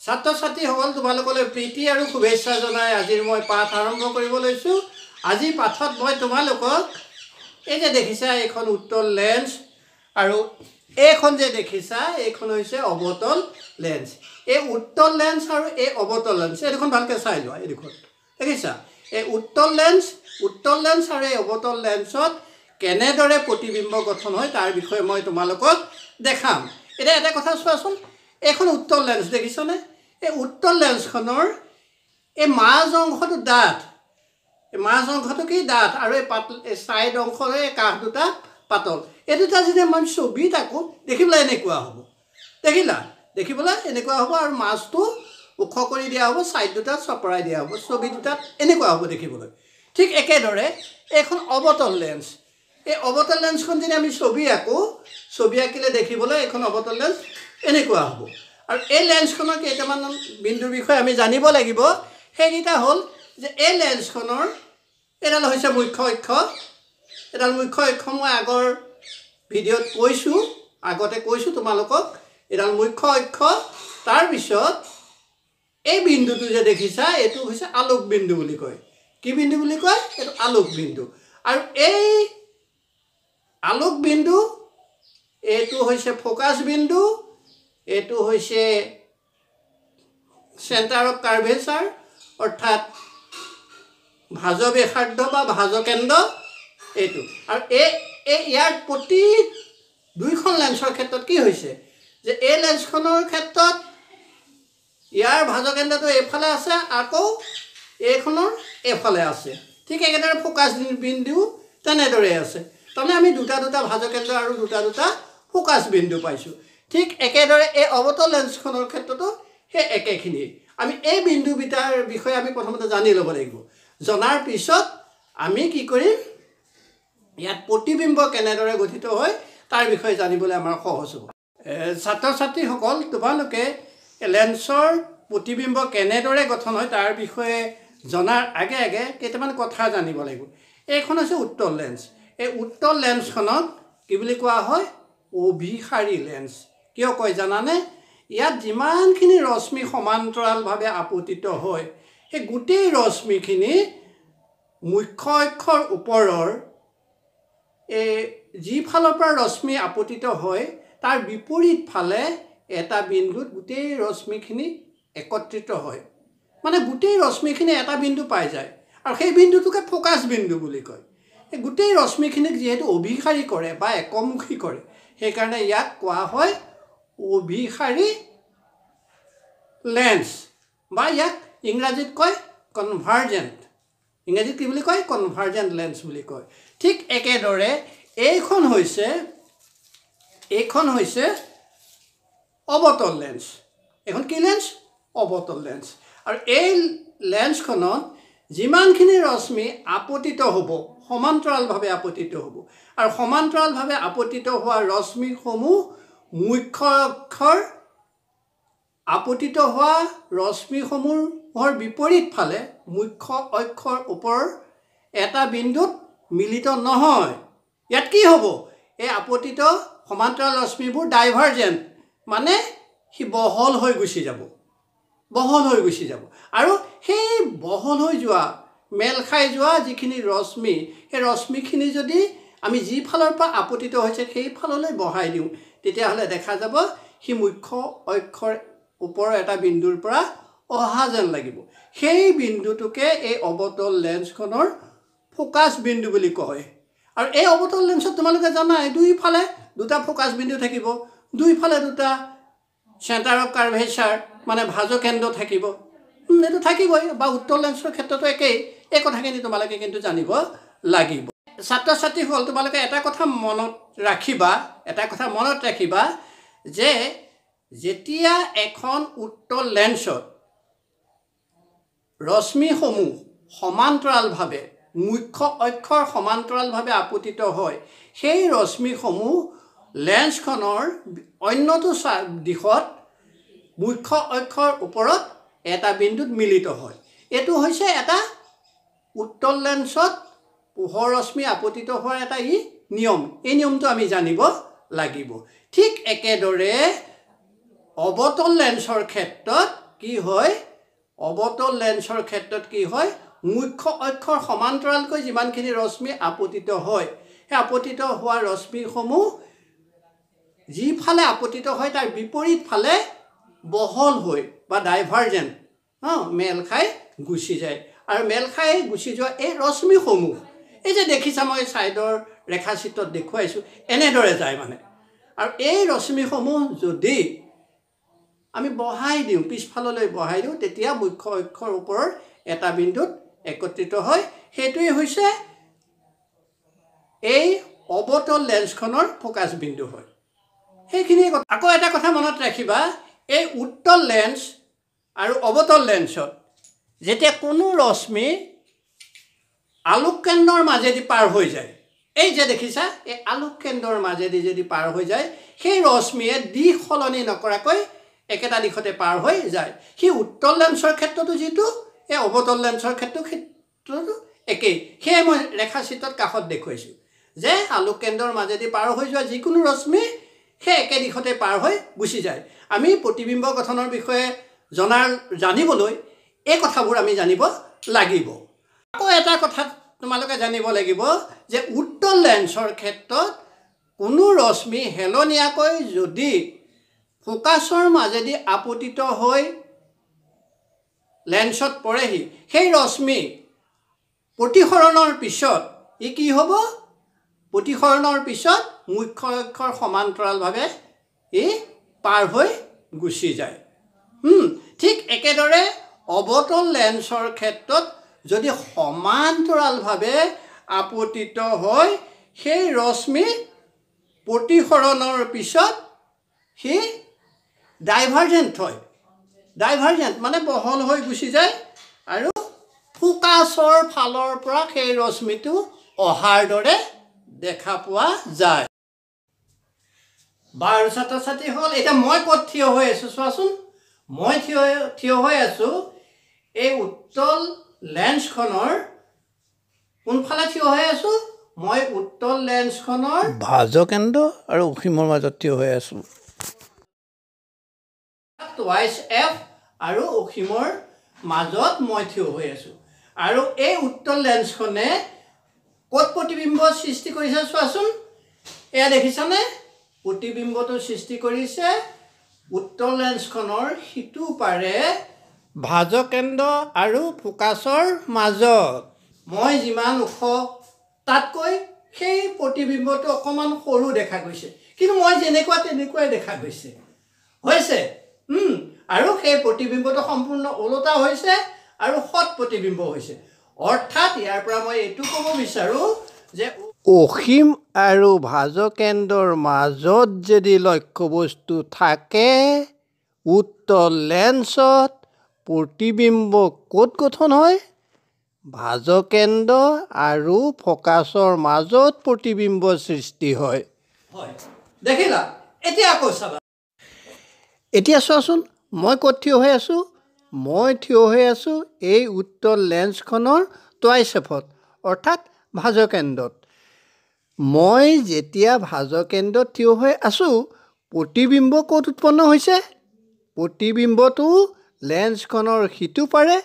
ছাত্ৰ ছাত্ৰীসকল তোমালোকলৈ প্ৰীতি আৰু শুভেচ্ছা জনাই আজিৰ মই পাঠ আৰম্ভ কৰিব লৈছোঁ। আজি পাঠত মই তোমালোকক এই যে দেখিছা এইখন উত্তল লেন্স আৰু এইখন যে দেখিছা এইখন হৈছে অৱতল লেন্স। এই উত্তল লেন্স আৰু এই অৱতল লেন্স এই দুখন ভালকৈ চাই লোৱা। এই দুখন দেখিছা এই উত্তল লেন্স আৰু এই অৱতল লেন্সত কেনেদৰে প্ৰতিবিম্ব গঠন হয় তাৰ বিষয়ে মই তোমালোকক দেখাম। এতিয়া এটা কথা চোৱাচোন, এইখন উত্তল লেন্স দেখিছনে? এই উত্তল লেন্সখনৰ এই মাজ অংশটো ডাঠ, এই মাজ অংশটো কি ডাঠ আৰু এই ছাইড অংশৰ এই কাষ দুটা পাতল। এই দুটা যদি মই ছবিত আঁকো দেখিবলৈ এনেকুৱা হ'ব। দেখিবলৈ এনেকুৱা হ'ব আৰু মাজটো ওখ কৰি দিয়া হ'ব, ছাইড দুটাত চপৰাই দিয়া হ'ব, ছবি দুটাত এনেকুৱা হ'ব দেখিবলৈ। ঠিক একেদৰে এইখন অৱতল লেন্স। এই অৱতল লেন্সখন যদি আমি ছবি আঁকিলে দেখিবলৈ এইখন অৱতল লেন্স এনেকুৱা হ'ব। আৰু এই লেন্সখনৰ কেইটামান বিন্দুৰ বিষয়ে আমি জানিব লাগিব। সেইকেইটা হ'ল যে এই লেন্সখনৰ এডাল হৈছে মুখ্য অক্ষ। এডাল মুখ্য অক্ষ মই আগৰ ভিডিঅ'ত আগতে কৈছোঁ তোমালোকক। এডাল মুখ্য অক্ষ, তাৰপিছত এই বিন্দুটো যে দেখিছা এইটো হৈছে আলোক বিন্দু বুলি কয়। কি বিন্দু বুলি কয়? এইটো আলোক বিন্দু। আৰু এই আলোক বিন্দু এইটো হৈছে ফ'কাছ বিন্দু, এইটো হৈছে চেণ্টাৰ অফ কাৰ্ভেচাৰ অৰ্থাৎ ভাজ ব্যাসাৰ্ধ বা ভাজ কেন্দ্ৰ এইটো। আৰু ইয়াৰ প্ৰতি দুইখন লেন্সৰ ক্ষেত্ৰত কি হৈছে যে এই লেন্সখনৰ ক্ষেত্ৰত ইয়াৰ ভাজ কেন্দ্ৰটো এইফালে আছে, আকৌ এইখনৰ এইফালে আছে। ঠিক একেদৰে ফ'কাছ বিন্দু তেনেদৰে আছে। তাৰমানে আমি দুটা ভাজ কেন্দ্ৰ আৰু দুটা ফ'কাছ বিন্দু পাইছোঁ। ঠিক একেদৰে এই অৱতল লেন্সখনৰ ক্ষেত্ৰতো সেই একেখিনি। আমি এই বিন্দুকেইটাৰ বিষয়ে আমি প্ৰথমতে জানি ল'ব লাগিব। জনাৰ পিছত আমি কি কৰিম, ইয়াত প্ৰতিবিম্ব কেনেদৰে গঠিত হয় তাৰ বিষয়ে জানিবলৈ আমাৰ সহজ হ'ব। ছাত্ৰ ছাত্ৰীসকল, তোমালোকে লেন্সৰ প্ৰতিবিম্ব কেনেদৰে গঠন হয় তাৰ বিষয়ে জনাৰ আগে কেইটামান কথা জানিব লাগিব। এইখন হৈছে উত্তল লেন্স। এই উত্তল লেন্সখনক কি বুলি কোৱা হয়? অভিসাৰী লেন্স। কিয় কয় জানানে? ইয়াত যিমানখিনি ৰশ্মি সমান্তৰালভাৱে আপতিত হয় সেই গোটেই ৰশ্মিখিনি মুখ্য অক্ষৰ ওপৰৰ যিফালৰ পৰা ৰশ্মি আপতিত হয় তাৰ বিপৰীত ফালে এটা বিন্দুত গোটেই ৰশ্মিখিনি একত্ৰিত হয়। মানে গোটেই ৰশ্মিখিনি এটা বিন্দু পাই যায় আৰু সেই বিন্দুটোকে ফ'কাছ বিন্দু বুলি কয়। এই গোটেই ৰশ্মিখিনিক যিহেতু অভিসাৰী কৰে বা একমুখী কৰে সেইকাৰণে ইয়াক কোৱা হয় অভিসাৰী লেন্স, বা ইয়াক ইংৰাজীত কয় কনভাৰ্জেণ্ট। ইংৰাজীত কি বুলি কয়? কনভাৰ্জেণ্ট লেন্স বুলি কয়। ঠিক একেদৰে এইখন হৈছে অৱতল লেন্স। এইখন কি লেন্স? অৱতল লেন্স। আৰু এই লেন্সখনত যিমানখিনি ৰশ্মি আপতিত হ'ব সমান্তৰালভাৱে আপতিত হ'ব, আৰু সমান্তৰালভাৱে আপতিত হোৱা ৰশ্মিসমূহ মুখ্য অক্ষৰ আপতিত হোৱা ৰশ্মিসমূহৰ বিপৰীত ফালে মুখ্য অক্ষৰ ওপৰৰ এটা বিন্দুত মিলিত নহয়। ইয়াত কি হ'ব? এই আপতিত সমান্তৰাল ৰশ্মিবোৰ ডাইভাৰ্জেণ্ট, মানে সি বহল হৈ গুচি যাব। আৰু সেই বহল হৈ যোৱা মেল খাই যোৱা যিখিনি ৰশ্মি, সেই ৰশ্মিখিনি যদি আমি যিফালৰ পৰা আপতিত হৈছে সেইফাললৈ বহাই দিওঁ তেতিয়াহ'লে দেখা যাব সি মুখ্য অক্ষৰ ওপৰৰ এটা বিন্দুৰ পৰা অহা যেন লাগিব। সেই বিন্দুটোকে এই অৱতল লেন্সখনৰ ফ'কাছ বিন্দু বুলি কয়। আৰু এই অৱতল লেন্সত তোমালোকে জানাই দুইফালে দুটা ফ'কাছ বিন্দু থাকিব, দুইফালে দুটা চেণ্টাৰ অফ কাৰ্ভেচাৰ মানে ভাজ কেন্দ্ৰ থাকিব। এইটো থাকিবই, বা উত্তল লেন্সৰ ক্ষেত্ৰতো একেই। এই কথাখিনি তোমালোকে কিন্তু জানিব লাগিব। ছাত্ৰ ছাত্ৰীসকল, তোমালোকে এটা কথা মনত ৰাখিবা যে যেতিয়া এখন উত্তল লেন্সত ৰশ্মিসমূহ সমান্তৰালভাৱে মুখ্য অক্ষৰ সমান্তৰালভাৱে আপতিত হয় সেই ৰশ্মিসমূহ লেন্সখনৰ অন্যটো দিশত মুখ্য অক্ষৰ ওপৰত এটা বিন্দুত মিলিত হয়। এইটো হৈছে এটা উত্তল লেন্সত পোহৰ ৰশ্মি আপতিত হোৱাৰ এটা নিয়ম। এই নিয়মটো আমি জানিব লাগিব। ঠিক একেদৰে অৱতল লেন্সৰ ক্ষেত্ৰত কি হয় অৱতল লেন্সৰ ক্ষেত্ৰত কি হয় মুখ্য অক্ষৰ সমান্তৰালকৈ যিমানখিনি ৰশ্মি আপতিত হয় সেই আপতিত হোৱা ৰশ্মিসমূহ যিফালে আপতিত হয় তাৰ বিপৰীত ফালে বহল হৈ বা ডাইভাৰ্জেন্ট মেল খাই গুচি যায় আৰু মেল খাই গুচি যোৱা এই ৰশ্মিসমূহ এই যে দেখিছা মই সাইডৰ ৰেখাচিত্ৰত দেখুৱাইছো এনেদৰে যায় মানে আৰু এই ৰশ্মিসমূহ যদি আমি বহাই দিওঁ পিছফাললৈ বহাই দিওঁ তেতিয়া মুখ্য অক্ষৰ ওপৰৰ এটা বিন্দুত একত্ৰিত হয় সেইটোই হৈছে এই অৱতল লেন্সখনৰ ফোকাস বিন্দু হয় সেইখিনি আকৌ এটা কথা মনত ৰাখিবা এই উত্তল লেন্স আৰু অৱতল লেন্সত যেতিয়া কোনো ৰশ্মি আলোক কেন্দ্ৰৰ মাজেদি পাৰ হৈ যায় এই যে দেখিছা এই আলোক কেন্দ্ৰৰ মাজেদি যদি পাৰ হৈ যায় সেই ৰশ্মিয়ে দিশ সলনি নকৰাকৈ একেটা দিশতে পাৰ হৈ যায় সি উত্তল লেন্সৰ ক্ষেত্ৰতো যেটো এই অৱতল লেন্সৰ ক্ষেত্ৰতো একেই সেই মই ৰেখাচিত্ৰত কাষত দেখুৱাইছো যে আলোক কেন্দ্ৰৰ মাজেদি পাৰ হৈ যোৱা যিকোনো ৰশ্মি সেই একে দিশতে পাৰ হৈ গুচি যায় আমি প্ৰতিবিম্ব গঠনৰ বিষয়ে জানিবলৈ এই কথাবোৰ আমি জানিব লাগিব আকৌ এটা কথা তোমালোকে জানিব লাগিব যে উত্তল লেন্সৰ ক্ষেত্ৰত কোনো ৰশ্মি হেলনিয়াকৈ যদি ফোকাসৰ মাজেদি আপতিত হৈ লেন্সত পৰেহি সেই ৰশ্মি প্ৰতিসৰণৰ পিছত ই কি হ'ব প্ৰতিসৰণৰ পিছত মুখ্য অক্ষৰ সমান্তৰালভাৱে ই পাৰ হৈ গুচি যায় ঠিক একেদৰে অৱতল লেন্সৰ ক্ষেত্ৰত যদি সমান্তৰালভাৱে আপতিত হয় সেই ৰশ্মি প্ৰতিসৰণৰ পিছত হি ডাইভাৰ্জেন্ট হয় ডাইভাৰ্জেন্ট মানে বহল হৈ গুচি যায় আৰু ফোকাসৰ ফালৰ পৰা সেই ৰশ্মিটো অহাৰ দৰে দেখা পোৱা যায় বাৰু ছাত্ৰ-ছাত্ৰী হল এটা মই ক'ত থিয় হৈ আছো চোৱাচোন মই থিয় হৈ আছো এই উত্তল লেন্সখনৰ কোনফালে থিয় হৈ আছো মই উত্তল লেন্সখনৰ ভাজকেন্দ্ৰ আৰু অসীমৰ মাজত থিয় হৈ আছো টুৱাইস এফ আৰু অসীমৰ মাজত মই থিয় হৈ আছো আৰু এই উত্তল লেন্সখনে ক'ত প্ৰতিবিম্ব সৃষ্টি কৰিছে চোৱাচোন এয়া দেখিছানে প্ৰতিবিম্বটো সৃষ্টি কৰিছে উত্তল লেন্সখনৰ হিতু পাৰে ভাজকেন্দ্ৰ আৰু ফোকাসৰ মাজত মই যিমান ওখ তাতকৈ সেই প্ৰতিবিম্বটো অকমান সৰু দেখা গৈছে কিন্তু মই যেনেকুৱা তেনেকুৱাই দেখা গৈছে হৈছে আৰু সেই প্ৰতিবিম্বটো সম্পূৰ্ণ ওলটা হৈছে আৰু সৎ প্ৰতিবিম্ব হৈছে অৰ্থাৎ ইয়াৰ পৰা মই এটো ক'ব বিচাৰো যে অসীম আৰু ভাজকেন্দ্ৰৰ মাজত যদি লক্ষ্য বস্তু থাকে উত্তল লেন্সত প্ৰতিবিম্ব ক'ত গঠন হয় ভাজকেন্দ্ৰ আৰু ফোকাসৰ মাজত প্ৰতিবিম্ব সৃষ্টি হয় দেখিলা এতিয়া আকৌ চাবা এতিয়া চোৱাচোন মই ক'ত থিয় হৈ আছো মই থিয় হৈ আছো এই উত্তল লেন্সখনৰ টুৱাইস এফত অৰ্থাৎ ভাজকেন্দ্ৰত মই যেতিয়া ভাজকেন্দ্ৰত থিয় হৈ আছো প্ৰতিবিম্ব ক'ত উৎপন্ন হৈছে প্ৰতিবিম্বটো লেন্সখনৰ হিতু পাৰে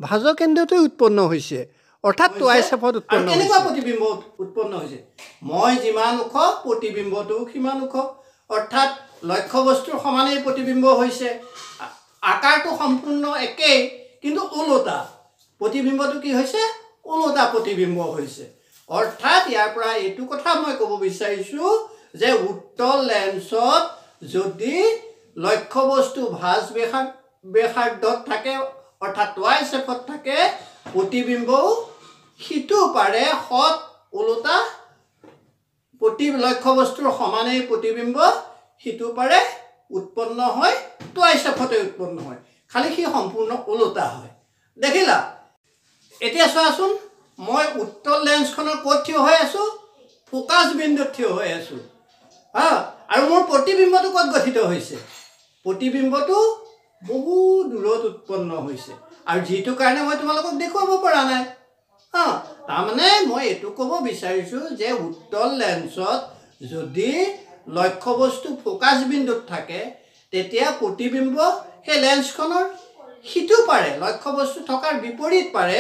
ভাজকেন্দ্ৰতে উৎপন্ন হৈছে অৰ্থাৎ টুৱাইস এফত উৎপন্ন হৈছে কেনেকুৱা প্ৰতিবিম্ব উৎপন্ন হৈছে মই যিমান ওখ প্ৰতিবিম্বটো সিমান ওখ অৰ্থাৎ লক্ষ্য বস্তুৰ সমানেই প্ৰতিবিম্ব হৈছে আকাৰটো সম্পূৰ্ণ একেই কিন্তু ওলটা প্ৰতিবিম্বটো কি হৈছে ওলটা প্ৰতিবিম্ব হৈছে অৰ্থাৎ ইয়াৰ পৰা এটো কথা মই ক'ব বিচাৰিছো যে উত্তল লেন্সত যদি লক্ষ্য বস্তু ভাজ ব্যাসাৰ্ধত থাকে অৰ্থাৎ টুৱাইস এফত থাকে প্ৰতিবিম্ব হিতু পাৰে সৎ ওলটা লক্ষ্য বস্তুৰ সমানেই প্ৰতিবিম্ব হিতু পাৰে উৎপন্ন হয় টুৱাইস এফতে উৎপন্ন হয় খালি কি সম্পূৰ্ণ ওলটা হয় দেখিলা এতিয়া চোৱাচোন মই উত্তল লেন্সখনৰ ক'ত থিয় হৈ আছো ফোকাস বিন্দুত থিয় হৈ আছো আৰু মোৰ প্ৰতিবিম্বটো ক'ত গঠিত হৈছে প্ৰতিবিম্বটো বহু দূৰত উৎপন্ন হৈছে আৰু যেটো কাৰণে মই তোমালোকক দেখুৱাব পৰা নাই তাৰমানে মই এটো ক'ব বিচাৰিছো যে উত্তল লেন্সত যদি লক্ষ্য বস্তু ফোকাস বিন্দুত থাকে তেতিয়া প্ৰতিবিম্ব সেই লেন্সখনৰ সিটো পাৰে লক্ষ্যবস্তু থকাৰ বিপৰীত পাৰে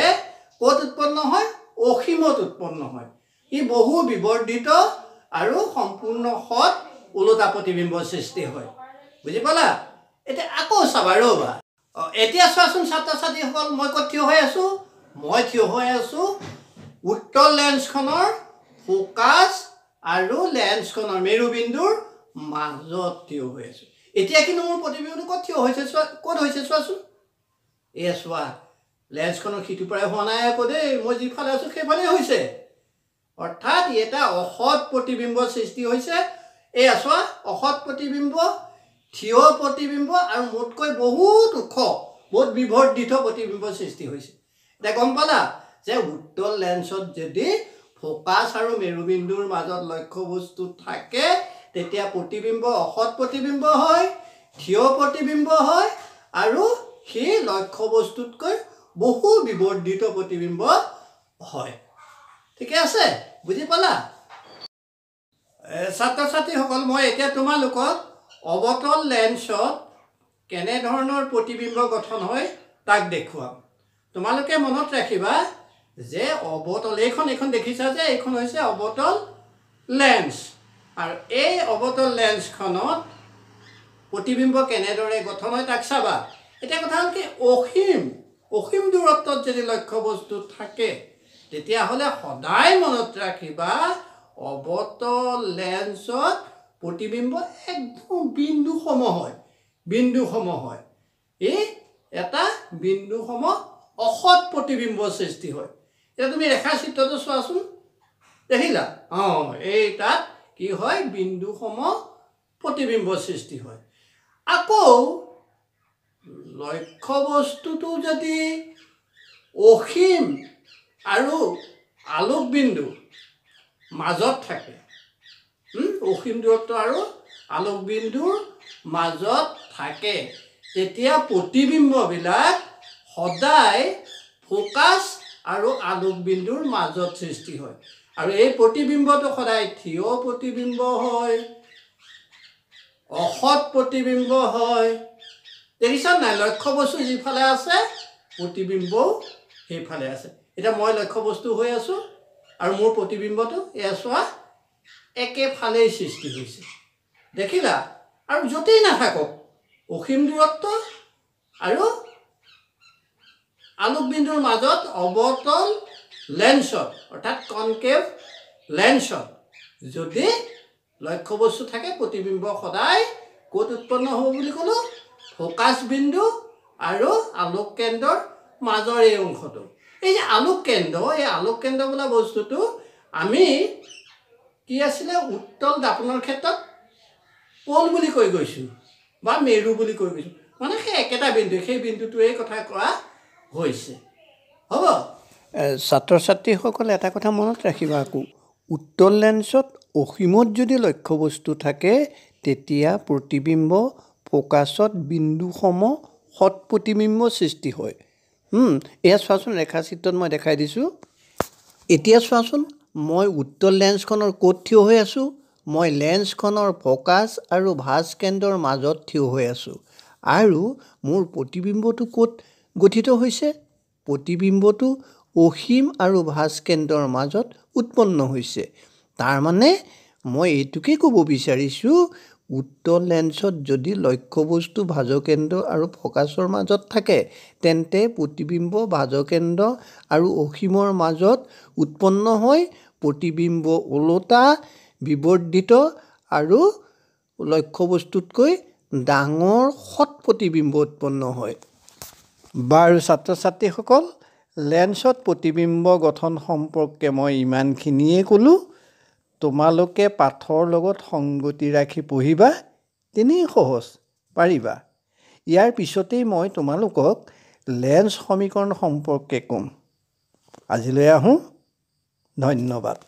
ক'ত উৎপন্ন হয় অসীমত উৎপন্ন হয় ই বহু বিবৰ্ধিত আৰু সম্পূৰ্ণ সৎ ওলোটা প্ৰতিবিম্বৰ সৃষ্টি হয় বুজি পালা এতিয়া আকৌ চাবা ৰবা এতিয়া চোৱাচোন ছাত্ৰ ছাত্ৰীসকল মই ক'ত থিয় হৈ আছো মই থিয় হৈ আছো উত্তল লেন্সখনৰ ফোকাছ আৰু লেন্সখনৰ মেৰুবিন্দুৰ মাজত থিয় হৈ আছো এতিয়া কিন্তু মোৰ প্ৰতিবিম্বটো ক'ত থিয় হৈছে ক'ত হৈছে চোৱাচোন এয়া চোৱা লেন্সখনৰ সিটো প্ৰায় হোৱা নাই আকৌ দেই মই যিফালে আছো সেইফালে হৈছে অৰ্থাৎ এটা অসৎ প্ৰতিবিম্ব সৃষ্টি হৈছে এয়া চোৱা অসৎ প্ৰতিবিম্ব থিয় প্ৰতিবিম্ব আৰু মোতকৈ বহুত ওখ বহুত বিবৰ্ধিত প্ৰতিবিম্ব সৃষ্টি হৈছে এতিয়া গম পালা যে উত্তল লেন্সত যদি ফোকাছ আৰু মেৰুবিন্দুৰ মাজত লক্ষ্যবস্তু থাকে তেতিয়া প্ৰতিবিম্ব অসৎ প্ৰতিবিম্ব হয় থিয় প্ৰতিবিম্ব হয় আৰু সেই লক্ষ্যবস্তুতকৈ বহু বিবৰ্ধিত প্ৰতিবিম্ব হয় ঠিকে আছে বুজি পালা ছাত্ৰ ছাত্ৰীসকল মই এতিয়া তোমালোকক অৱতল লেন্সত কেনে ধৰণৰ প্ৰতিবিম্ব গঠন হয় তাক দেখুৱাম তোমালোকে মনত ৰাখিবা যে অৱতল এইখন দেখিছা যে এইখন হৈছে অৱতল লেন্স আৰু এই অৱতল লেন্সখনত প্ৰতিবিম্ব কেনেদৰে গঠন হয় তাক চাবা এটা কথা হ'ল কি অসীম দূৰত্বত যদি লক্ষ্যবস্তু থাকে তেতিয়াহ'লে সদায় মনত ৰাখিবা অৱতল লেন্সত প্ৰতিবিম্ব একদম বিন্দুসম হয় এই এটা বিন্দুসম অসৎ প্ৰতিবিম্ব সৃষ্টি হয় এতিয়া তুমি ৰেখা চিত্ৰটো চোৱাচোন দেখিলা এই তাত কি হয় বিন্দুসম প্ৰতিবিম্ব সৃষ্টি হয় আকৌ লক্ষ্যবস্তুটো যদি অসীম আৰু আলোক বিন্দু মাজত থাকে অসীম দূৰত্ব আৰু আলোক বিন্দুৰ মাজত থাকে তেতিয়া প্ৰতিবিম্ববিলাক সদায় ফোকাছ আৰু আলোক বিন্দুৰ মাজত সৃষ্টি হয় আৰু এই প্ৰতিবিম্বটো সদায় থিয় প্ৰতিবিম্ব হয় অসৎ প্ৰতিবিম্ব হয় দেখিছা নাই লক্ষ্যবস্তু যিফালে আছে প্ৰতিবিম্বও সেইফালে আছে এতিয়া মই লক্ষ্যবস্তু হৈ আছো আৰু মোৰ প্ৰতিবিম্বটো এয়া চোৱা একেফালেই সৃষ্টি হৈছে দেখিলা আৰু য'তেই নাথাকক অসীম দূৰত্ব আৰু আলোক বিন্দুৰ মাজত অৱতল লেন্সত অৰ্থাৎ কনকেভ লেন্সত যদি লক্ষ্যবস্তু থাকে প্ৰতিবিম্ব সদায় ক'ত উৎপন্ন হ'ব বুলি ক'লো ফোকাছ বিন্দু আৰু আলোক কেন্দ্ৰৰ মাজৰ এই অংশটো এই যে আলোক কেন্দ্ৰ বোলা বস্তুটো আমি কি আছিলে উত্তল দাপনৰ ক্ষেত্ৰত পোল বুলি কৈ গৈছোঁ বা মেৰু বুলি কৈ গৈছোঁ মানে সেই একেটা বিন্দু সেই বিন্দুটোৱেই কথা কোৱা হৈছে হ'ব ছাত্ৰ ছাত্ৰীসকলে এটা কথা মনত ৰাখিবা আকৌ উত্তল লেন্সত অসীমত যদি লক্ষ্যবস্তু থাকে তেতিয়া প্ৰতিবিম্ব ফোকাছত বিন্দুসম সৎ প্ৰতিবিম্ব সৃষ্টি হয় এয়া চোৱাচোন ৰেখাচিত্ৰত মই দেখাই দিছোঁ এতিয়া চোৱাচোন মই উত্তল লেন্সখনৰ ক'ত থিয় হৈ আছোঁ মই লেন্সখনৰ ফোকাছ আৰু ভাঁজ কেন্দ্ৰৰ মাজত থিয় হৈ আছোঁ আৰু মোৰ প্ৰতিবিম্বটো ক'ত গঠিত হৈছে প্ৰতিবিম্বটো অসীম আৰু ভাঁজ কেন্দ্ৰৰ মাজত উৎপন্ন হৈছে তাৰমানে মই এইটোকে ক'ব বিচাৰিছোঁ উত্তল লেন্সত যদি লক্ষ্যবস্তু ভাঁজকেন্দ্ৰ আৰু ফোকাছৰ মাজত থাকে তেন্তে প্ৰতিবিম্ব ভাঁজকেন্দ্ৰ আৰু অসীমৰ মাজত উৎপন্ন হয় প্ৰতিবিম্ব ওলোটা বিবৰ্ধিত আৰু লক্ষ্যবস্তুতকৈ ডাঙৰ সৎ প্ৰতিবিম্ব উৎপন্ন হয় বাৰু ছাত্ৰ ছাত্ৰীসকল লেন্সত প্ৰতিবিম্ব গঠন সম্পৰ্কে মই ইমানখিনিয়ে ক'লোঁ তোমালোকে পাঠৰ লগত সংগতি ৰাখি পঢ়িবা তেনেই সহজ পাৰিবা ইয়াৰ পিছতেই মই তোমালোকক লেন্স সমীকৰণ সম্পৰ্কে ক'ম আজিলৈ আহোঁ ধন্যবাদ